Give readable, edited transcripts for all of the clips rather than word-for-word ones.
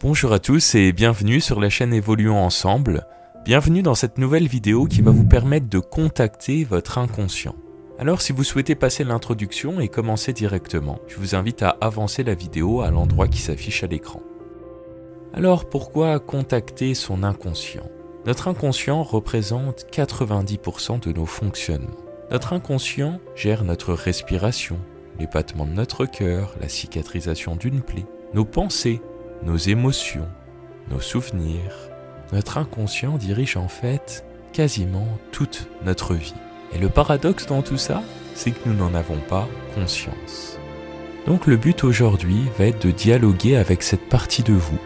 Bonjour à tous et bienvenue sur la chaîne Évoluons Ensemble. Bienvenue dans cette nouvelle vidéo qui va vous permettre de contacter votre inconscient. Alors si vous souhaitez passer l'introduction et commencer directement, je vous invite à avancer la vidéo à l'endroit qui s'affiche à l'écran. Alors pourquoi contacter son inconscient ? Notre inconscient représente 90% de nos fonctionnements. Notre inconscient gère notre respiration, les battements de notre cœur, la cicatrisation d'une plaie, nos pensées, nos émotions, nos souvenirs. Notre inconscient dirige en fait quasiment toute notre vie. Et le paradoxe dans tout ça, c'est que nous n'en avons pas conscience. Donc le but aujourd'hui va être de dialoguer avec cette partie de vous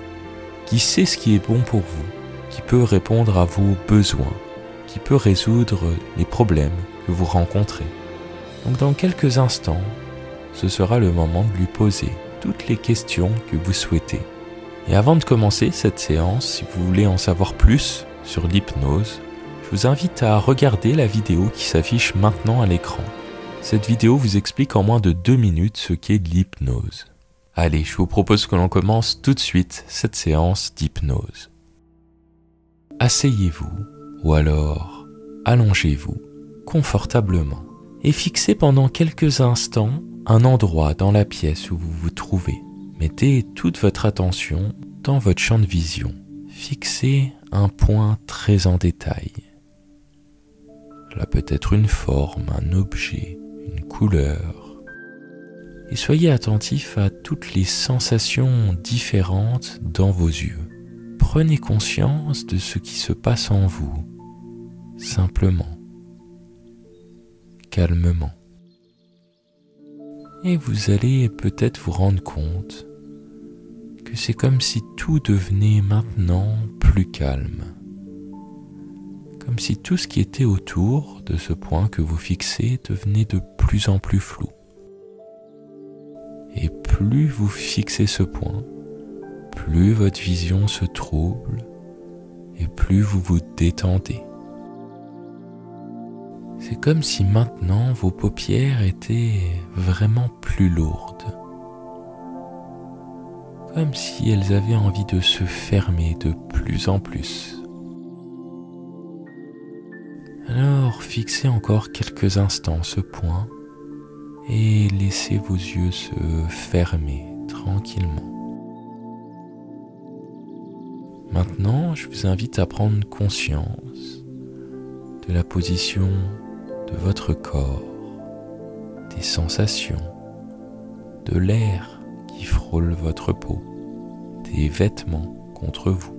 qui sait ce qui est bon pour vous, qui peut répondre à vos besoins, qui peut résoudre les problèmes que vous rencontrez. Donc dans quelques instants, ce sera le moment de lui poser toutes les questions que vous souhaitez. Et avant de commencer cette séance, si vous voulez en savoir plus sur l'hypnose, je vous invite à regarder la vidéo qui s'affiche maintenant à l'écran. Cette vidéo vous explique en moins de 2 minutes ce qu'est l'hypnose. Allez, je vous propose que l'on commence tout de suite cette séance d'hypnose. Asseyez-vous ou alors allongez-vous confortablement et fixez pendant quelques instants un endroit dans la pièce où vous vous trouvez. Mettez toute votre attention dans votre champ de vision. Fixez un point très en détail. Cela peut être une forme, un objet, une couleur. Et soyez attentif à toutes les sensations différentes dans vos yeux. Prenez conscience de ce qui se passe en vous, simplement, calmement. Et vous allez peut-être vous rendre compte que c'est comme si tout devenait maintenant plus calme. Comme si tout ce qui était autour de ce point que vous fixez devenait de plus en plus flou. Et plus vous fixez ce point, plus votre vision se trouble et plus vous vous détendez. C'est comme si maintenant vos paupières étaient vraiment plus lourdes. Comme si elles avaient envie de se fermer de plus en plus. Alors fixez encore quelques instants ce point et laissez vos yeux se fermer tranquillement. Maintenant, je vous invite à prendre conscience de la position de votre corps, des sensations, de l'air qui frôle votre peau, des vêtements contre vous.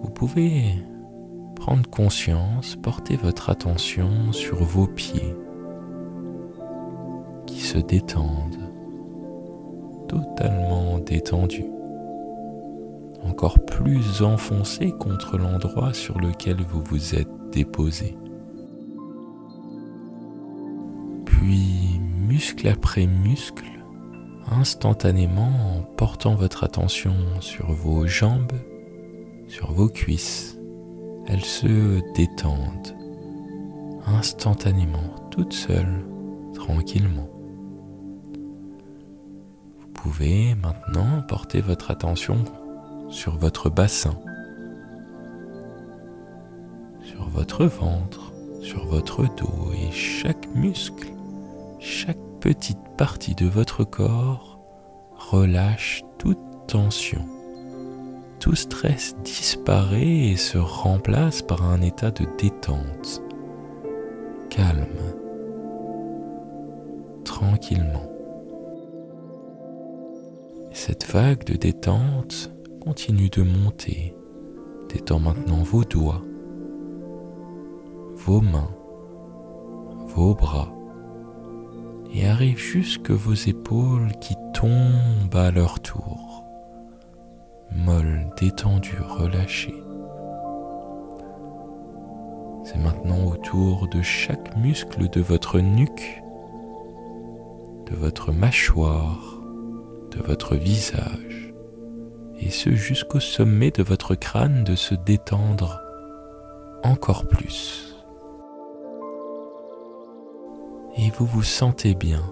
Vous pouvez prendre conscience, porter votre attention sur vos pieds qui se détendent, totalement détendus, encore plus enfoncés contre l'endroit sur lequel vous vous êtes déposé. Puis, muscle après muscle, instantanément en portant votre attention sur vos jambes, sur vos cuisses, elles se détendent instantanément, toutes seules, tranquillement. Vous pouvez maintenant porter votre attention sur votre bassin, sur votre ventre, sur votre dos et chaque muscle, chaque petite partie de votre corps relâche toute tension. Tout stress disparaît et se remplace par un état de détente, calme, tranquillement. Et cette vague de détente continue de monter, détend maintenant vos doigts, vos mains, vos bras, et arrive jusque vos épaules qui tombent à leur tour, molles, détendues, relâchées. C'est maintenant autour de chaque muscle de votre nuque, de votre mâchoire, de votre visage, et ce jusqu'au sommet de votre crâne de se détendre encore plus. Et vous vous sentez bien.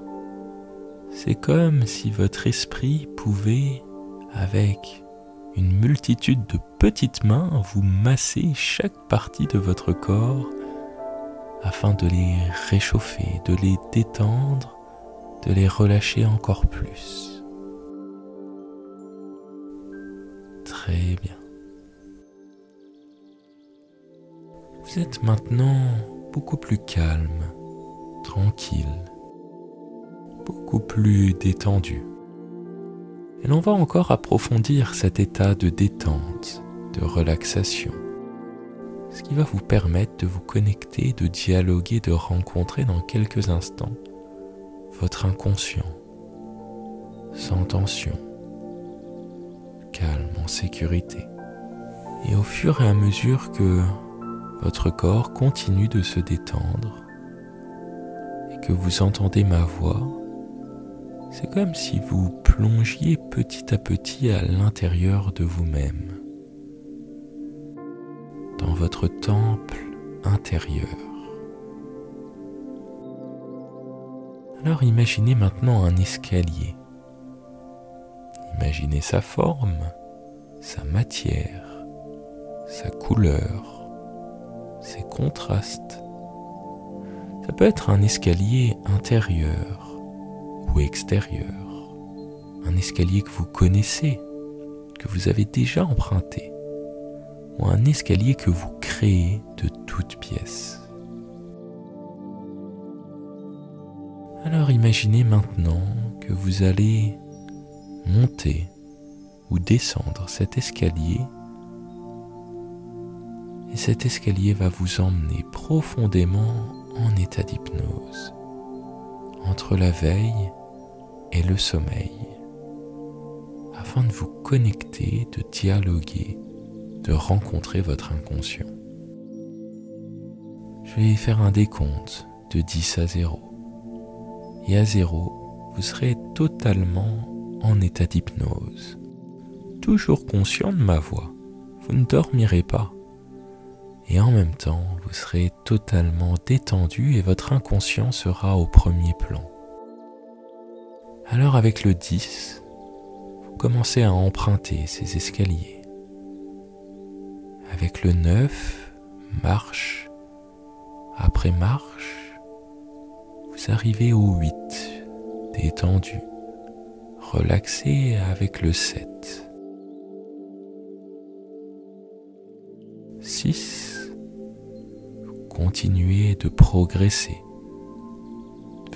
C'est comme si votre esprit pouvait avec une multitude de petites mains, vous massez chaque partie de votre corps afin de les réchauffer, de les détendre, de les relâcher encore plus. Très bien. Vous êtes maintenant beaucoup plus calme, tranquille, beaucoup plus détendu. Et l'on va encore approfondir cet état de détente, de relaxation, ce qui va vous permettre de vous connecter, de dialoguer, de rencontrer dans quelques instants votre inconscient, sans tension, calme, en sécurité. Et au fur et à mesure que votre corps continue de se détendre et que vous entendez ma voix, c'est comme si vous plongiez petit à petit à l'intérieur de vous-même, dans votre temple intérieur. Alors imaginez maintenant un escalier. Imaginez sa forme, sa matière, sa couleur, ses contrastes. Ça peut être un escalier intérieur ou extérieur, un escalier que vous connaissez, que vous avez déjà emprunté, ou un escalier que vous créez de toutes pièces. Alors imaginez maintenant que vous allez monter ou descendre cet escalier, et cet escalier va vous emmener profondément en état d'hypnose, entre la veille et le sommeil, afin de vous connecter, de dialoguer, de rencontrer votre inconscient. Je vais faire un décompte de 10 à 0. Et à 0, vous serez totalement en état d'hypnose, toujours conscient de ma voix. Vous ne dormirez pas. Et en même temps, vous serez totalement détendu et votre inconscient sera au premier plan. Alors avec le 10, vous commencez à emprunter ces escaliers. Avec le 9, marche après marche, vous arrivez au 8, détendu, relaxé avec le 7. 6, vous continuez de progresser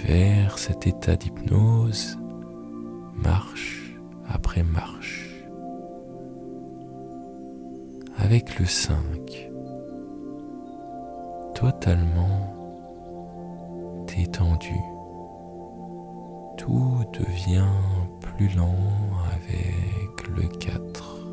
vers cet état d'hypnose, marche après marche. Avec le 5, totalement détendu. Tout devient plus lent avec le 4.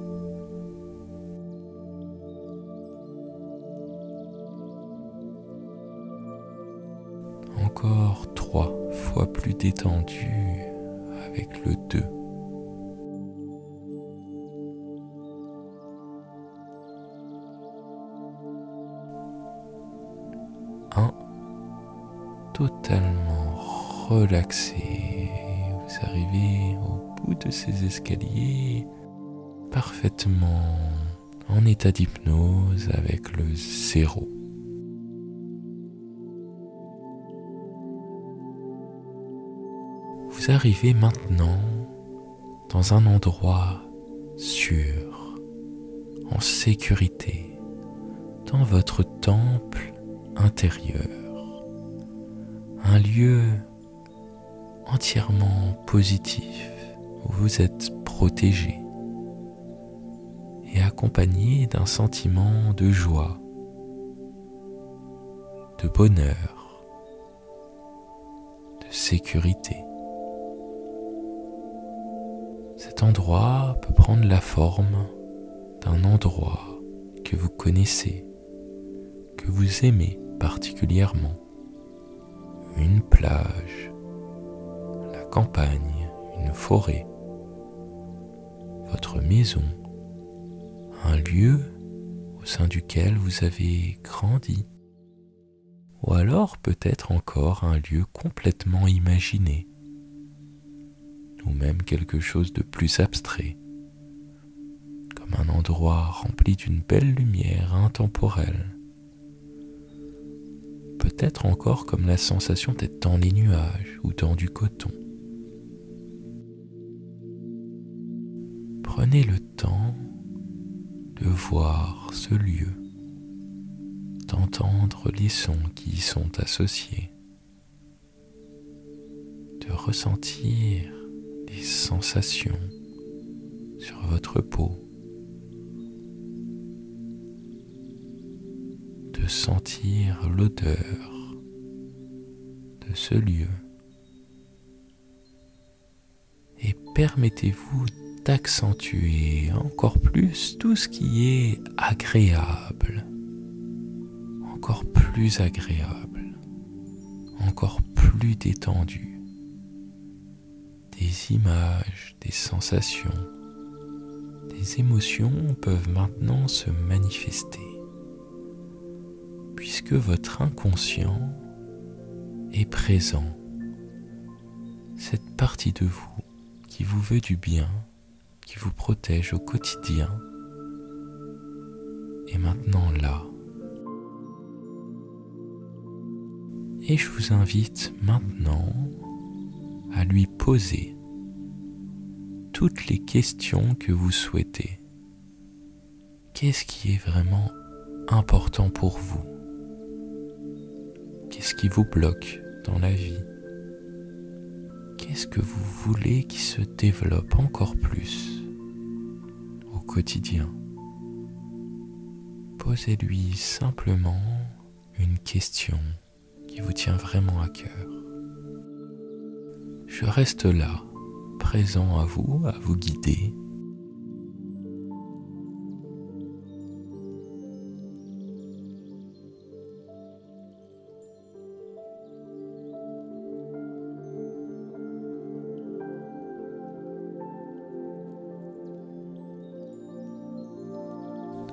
Encore 3 fois plus détendu avec le 2. Totalement relaxé, vous arrivez au bout de ces escaliers, parfaitement en état d'hypnose avec le 0. Vous arrivez maintenant dans un endroit sûr, en sécurité, dans votre temple intérieur. Un lieu entièrement positif où vous êtes protégé et accompagné d'un sentiment de joie, de bonheur, de sécurité. Cet endroit peut prendre la forme d'un endroit que vous connaissez, que vous aimez particulièrement. Une plage, la campagne, une forêt, votre maison, un lieu au sein duquel vous avez grandi, ou alors peut-être encore un lieu complètement imaginé, ou même quelque chose de plus abstrait, endroit rempli d'une belle lumière intemporelle. Peut-être encore comme la sensation d'être dans les nuages ou dans du coton. Prenez le temps de voir ce lieu, d'entendre les sons qui y sont associés, de ressentir les sensations sur votre peau, de sentir l'odeur de ce lieu et permettez-vous d'accentuer encore plus tout ce qui est agréable, encore plus agréable, encore plus détendu. Des images, des sensations, des émotions peuvent maintenant se manifester, puisque votre inconscient est présent. Cette partie de vous qui vous veut du bien, qui vous protège au quotidien, est maintenant là. Et je vous invite maintenant à lui poser toutes les questions que vous souhaitez. Qu'est-ce qui est vraiment important pour vous? Qu'est-ce qui vous bloque dans la vie? Qu'est-ce que vous voulez qui se développe encore plus au quotidien? Posez-lui simplement une question qui vous tient vraiment à cœur. Je reste là, présent à vous guider.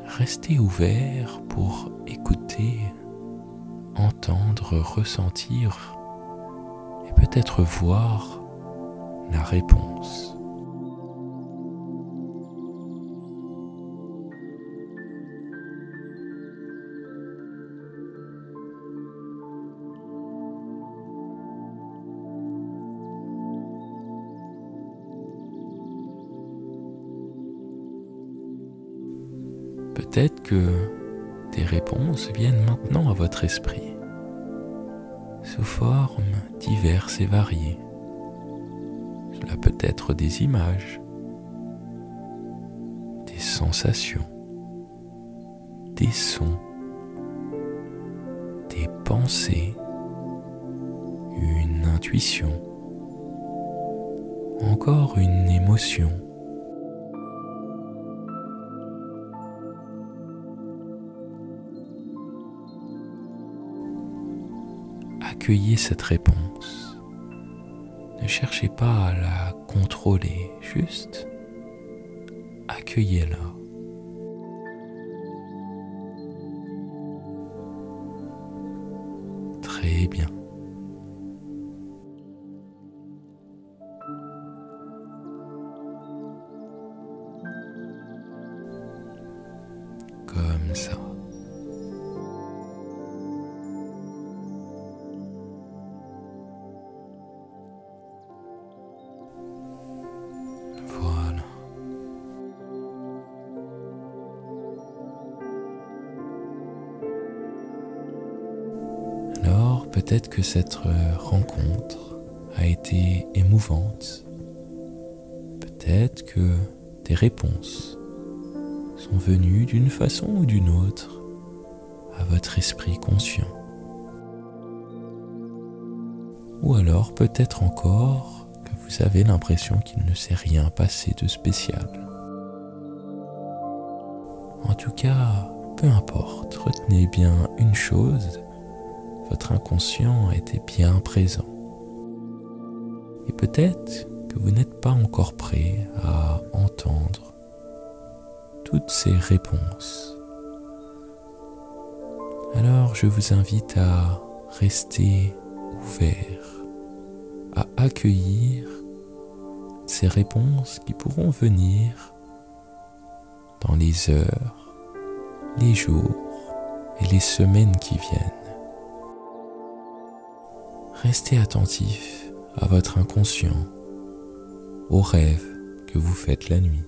Restez ouvert pour écouter, entendre, ressentir et peut-être voir la réponse. Peut-être que des réponses viennent maintenant à votre esprit, sous formes diverses et variées. Cela peut être des images, des sensations, des sons, des pensées, une intuition, encore une émotion. Accueillez cette réponse. Ne cherchez pas à la contrôler, juste accueillez-la. Très bien. Comme ça. Peut-être que cette rencontre a été émouvante. Peut-être que des réponses sont venues d'une façon ou d'une autre à votre esprit conscient. Ou alors peut-être encore que vous avez l'impression qu'il ne s'est rien passé de spécial. En tout cas, peu importe, retenez bien une chose. Votre inconscient était bien présent. Et peut-être que vous n'êtes pas encore prêt à entendre toutes ces réponses. Alors je vous invite à rester ouvert, à accueillir ces réponses qui pourront venir dans les heures, les jours et les semaines qui viennent. Restez attentif à votre inconscient, aux rêves que vous faites la nuit,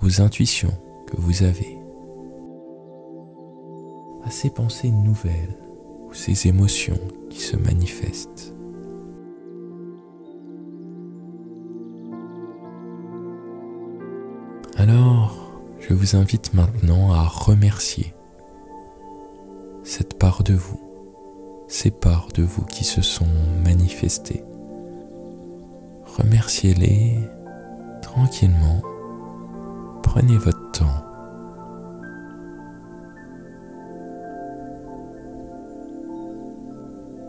aux intuitions que vous avez, à ces pensées nouvelles ou ces émotions qui se manifestent. Alors, je vous invite maintenant à remercier cette part de vous, ces parts de vous qui se sont manifestées. Remerciez-les tranquillement. Prenez votre temps.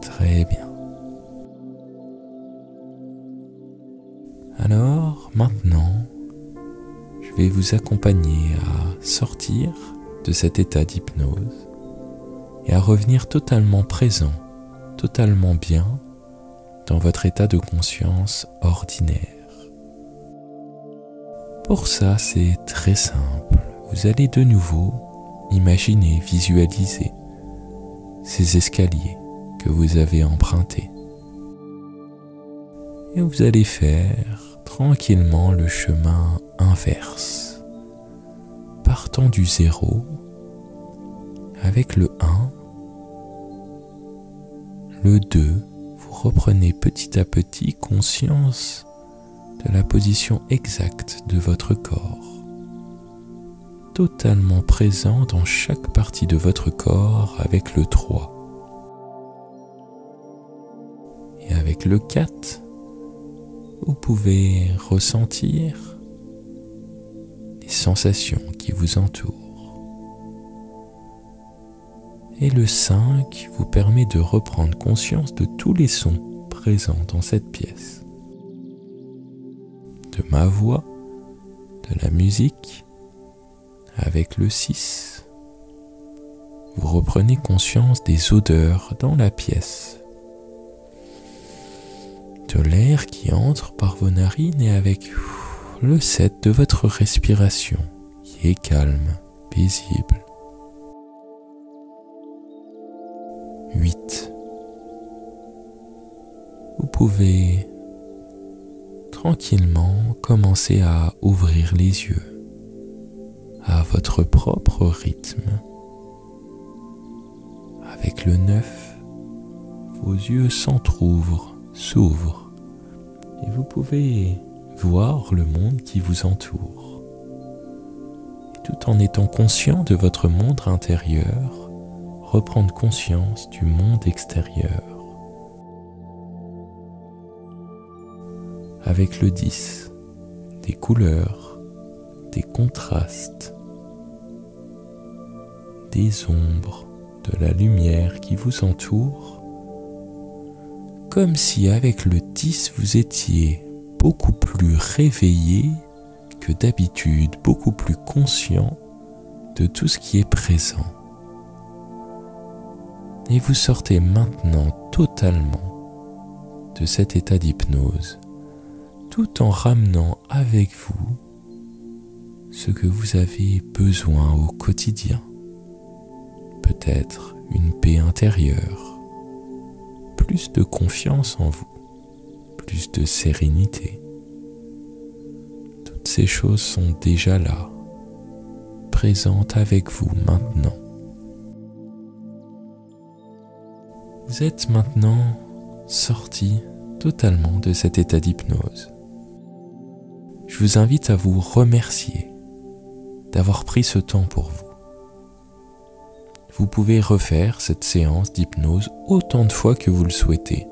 Très bien. Alors, maintenant, je vais vous accompagner à sortir de cet état d'hypnose et à revenir totalement présent, totalement bien dans votre état de conscience ordinaire. Pour ça, c'est très simple. Vous allez de nouveau imaginer, visualiser ces escaliers que vous avez empruntés. Et vous allez faire tranquillement le chemin inverse, partant du 0 avec le 1, le 2, vous reprenez petit à petit conscience de la position exacte de votre corps, totalement présent dans chaque partie de votre corps avec le 3. Et avec le 4, vous pouvez ressentir les sensations qui vous entourent. Et le 5 vous permet de reprendre conscience de tous les sons présents dans cette pièce. De ma voix, de la musique. Avec le 6, vous reprenez conscience des odeurs dans la pièce. De l'air qui entre par vos narines et avec le 7 de votre respiration qui est calme, paisible. 8. Vous pouvez tranquillement commencer à ouvrir les yeux à votre propre rythme. Avec le 9, vos yeux s'entr'ouvrent, s'ouvrent et vous pouvez voir le monde qui vous entoure. Et tout en étant conscient de votre monde intérieur, reprendre conscience du monde extérieur. Avec le 10, des couleurs, des contrastes, des ombres, de la lumière qui vous entoure, comme si avec le 10 vous étiez beaucoup plus réveillé que d'habitude, beaucoup plus conscient de tout ce qui est présent. Et vous sortez maintenant totalement de cet état d'hypnose, tout en ramenant avec vous ce que vous avez besoin au quotidien. Peut-être une paix intérieure, plus de confiance en vous, plus de sérénité. Toutes ces choses sont déjà là, présentes avec vous maintenant. Vous êtes maintenant sorti totalement de cet état d'hypnose. Je vous invite à vous remercier d'avoir pris ce temps pour vous. Vous pouvez refaire cette séance d'hypnose autant de fois que vous le souhaitez.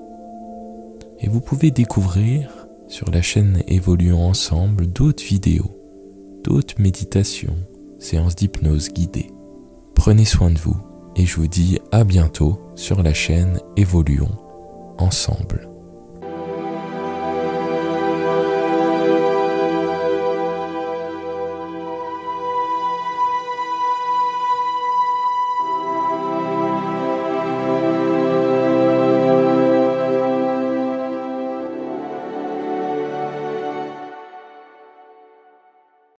Et vous pouvez découvrir sur la chaîne Évoluons Ensemble d'autres vidéos, d'autres méditations, séances d'hypnose guidées. Prenez soin de vous et je vous dis à bientôt sur la chaîne Évoluons Ensemble.